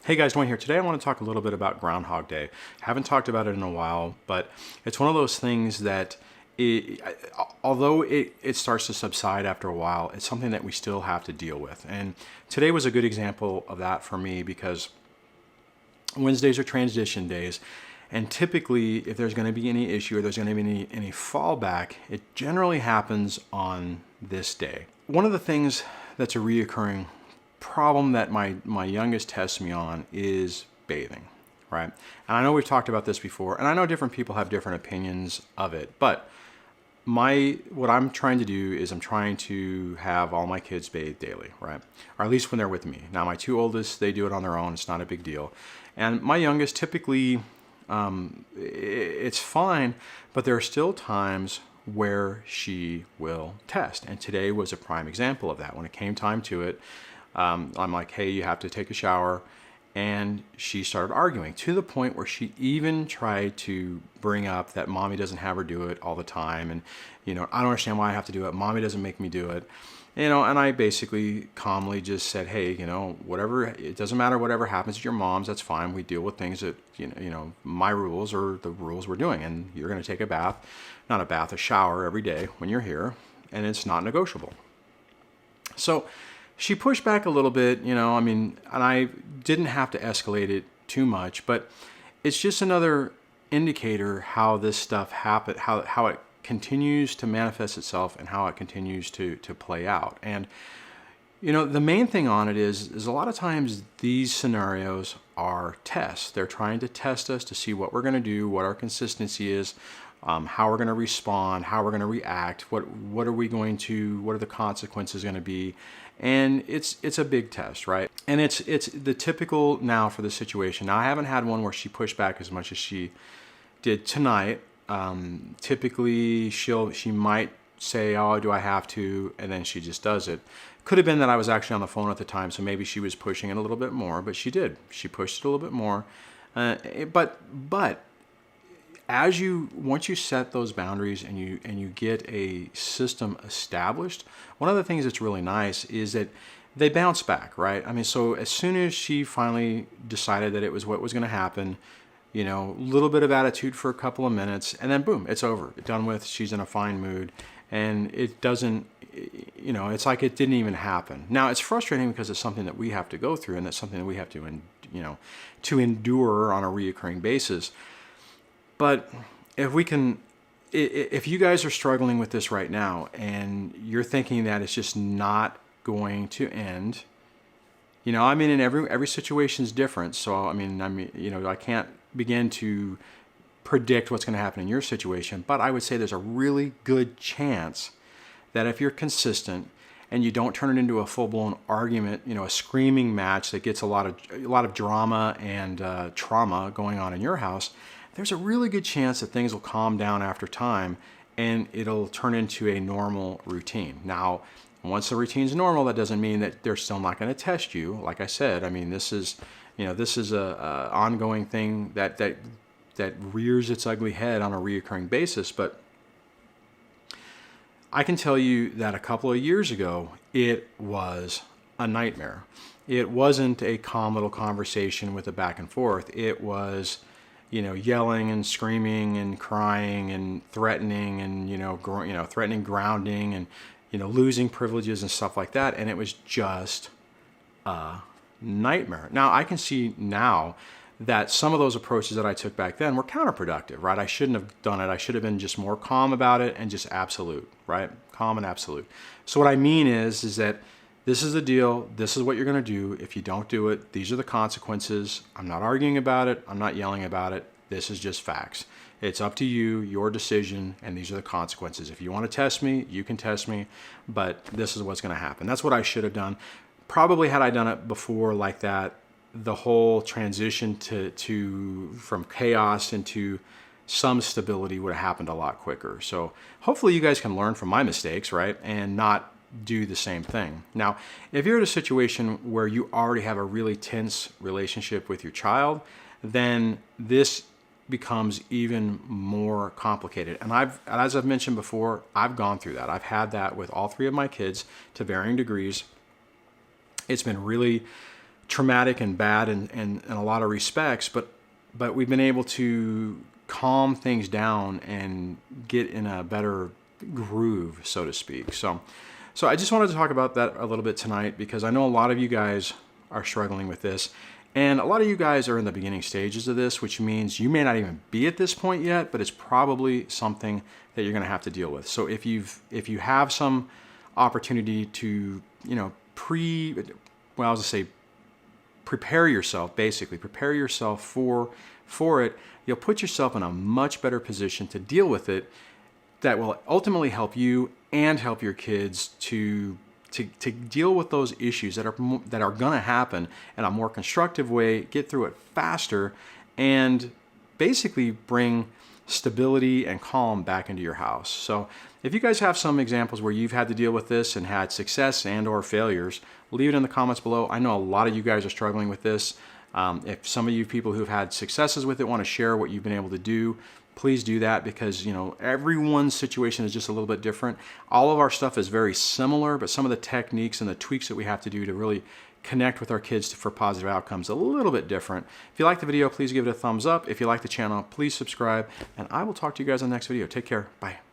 Hey guys, Dwayne here. Today I want to talk a little bit about Groundhog Day. Haven't talked about it in a while, but it's one of those things that although it starts to subside after a while, it's something that we still have to deal with. And today was a good example of that for me because Wednesdays are transition days. And typically, if there's going to be any issue or there's going to be any fallback, it generally happens on this day. One of the things that's a reoccurring problem that my youngest tests me on is bathing, right? And I know we've talked about this before, and I know different people have different opinions of it, but what I'm trying to do is I'm trying to have all my kids bathe daily, right? Or at least when they're with me. Now my two oldest, they do it on their own. It's not a big deal. And my youngest, typically, it's fine, but there are still times where she will test. And today was a prime example of that. When it came time to it, I'm like, hey, you have to take a shower. And she started arguing to the point where she even tried to bring up that mommy doesn't have her do it all the time. And, I don't understand why I have to do it. Mommy doesn't make me do it. And I basically calmly just said, hey, whatever, it doesn't matter, whatever happens at your mom's, that's fine. We deal with things that, my rules are the rules we're doing. And you're going to take a shower every day when you're here. And it's not negotiable. So she pushed back a little bit, and I didn't have to escalate it too much, but it's just another indicator how this stuff happens, how it continues to manifest itself and how it continues to play out. And, the main thing on it is a lot of times these scenarios are tests. They're trying to test us to see what we're going to do, what our consistency is, how we're going to respond, how we're going to react, what are the consequences going to be. And it's a big test, right? And it's the typical now for the situation. Now I haven't had one where she pushed back as much as she did tonight. Typically she might say, oh, do I have to? And then she just does it. Could have been that I was actually on the phone at the time, so maybe she was pushing it a little bit more, but she did. She pushed it a little bit more. But once you set those boundaries and you get a system established, one of the things that's really nice is that they bounce back, right? So as soon as she finally decided that it was what was going to happen, a little bit of attitude for a couple of minutes, and then boom, it's over, it's done with. She's in a fine mood, and it doesn't, it's like it didn't even happen. Now it's frustrating because it's something that we have to go through, and that's something that we have to, to endure on a reoccurring basis. But if you guys are struggling with this right now and you're thinking that it's just not going to end, and every situation is different. So, I can't begin to predict what's going to happen in your situation, but I would say there's a really good chance that if you're consistent and you don't turn it into a full-blown argument, a screaming match that gets a lot of drama and trauma going on in your house, there's a really good chance that things will calm down after time and it'll turn into a normal routine. Now, once the routine's normal, that doesn't mean that they're still not going to test you. Like I said, this is a ongoing thing that rears its ugly head on a reoccurring basis. But I can tell you that a couple of years ago, it was a nightmare. It wasn't a calm little conversation with a back and forth. It was yelling and screaming and crying and threatening and, threatening grounding and, losing privileges and stuff like that. And it was just a nightmare. Now I can see now that some of those approaches that I took back then were counterproductive, right? I shouldn't have done it. I should have been just more calm about it and just absolute, right? Calm and absolute. So what I mean is that this is the deal. This is what you're going to do. If you don't do it, these are the consequences. I'm not arguing about it. I'm not yelling about it. This is just facts. It's up to you, your decision, and these are the consequences. If you want to test me, you can test me, but this is what's going to happen. That's what I should have done. Probably had I done it before like that, the whole transition from chaos into some stability would have happened a lot quicker. So hopefully you guys can learn from my mistakes, right? And not do the same thing. Now, if you're in a situation where you already have a really tense relationship with your child, then this becomes even more complicated. And as I've mentioned before, I've gone through that. I've had that with all three of my kids to varying degrees. It's been really traumatic and bad in a lot of respects, but we've been able to calm things down and get in a better groove, so to speak. So I just wanted to talk about that a little bit tonight, because I know a lot of you guys are struggling with this, and a lot of you guys are in the beginning stages of this, which means you may not even be at this point yet, but it's probably something that you're going to have to deal with. So if you have some opportunity to, prepare yourself, basically prepare yourself for it, you'll put yourself in a much better position to deal with it, that will ultimately help you and help your kids to deal with those issues that are going to happen in a more constructive way, get through it faster, and basically bring stability and calm back into your house. So if you guys have some examples where you've had to deal with this and had success and or failures, leave it in the comments below. I know a lot of you guys are struggling with this. If some of you people who've had successes with it want to share what you've been able to do, please do that, because everyone's situation is just a little bit different. All of our stuff is very similar, but some of the techniques and the tweaks that we have to do to really connect with our kids for positive outcomes a little bit different. If you like the video, please give it a thumbs up. If you like the channel, please subscribe, and I will talk to you guys in the next video. Take care. Bye.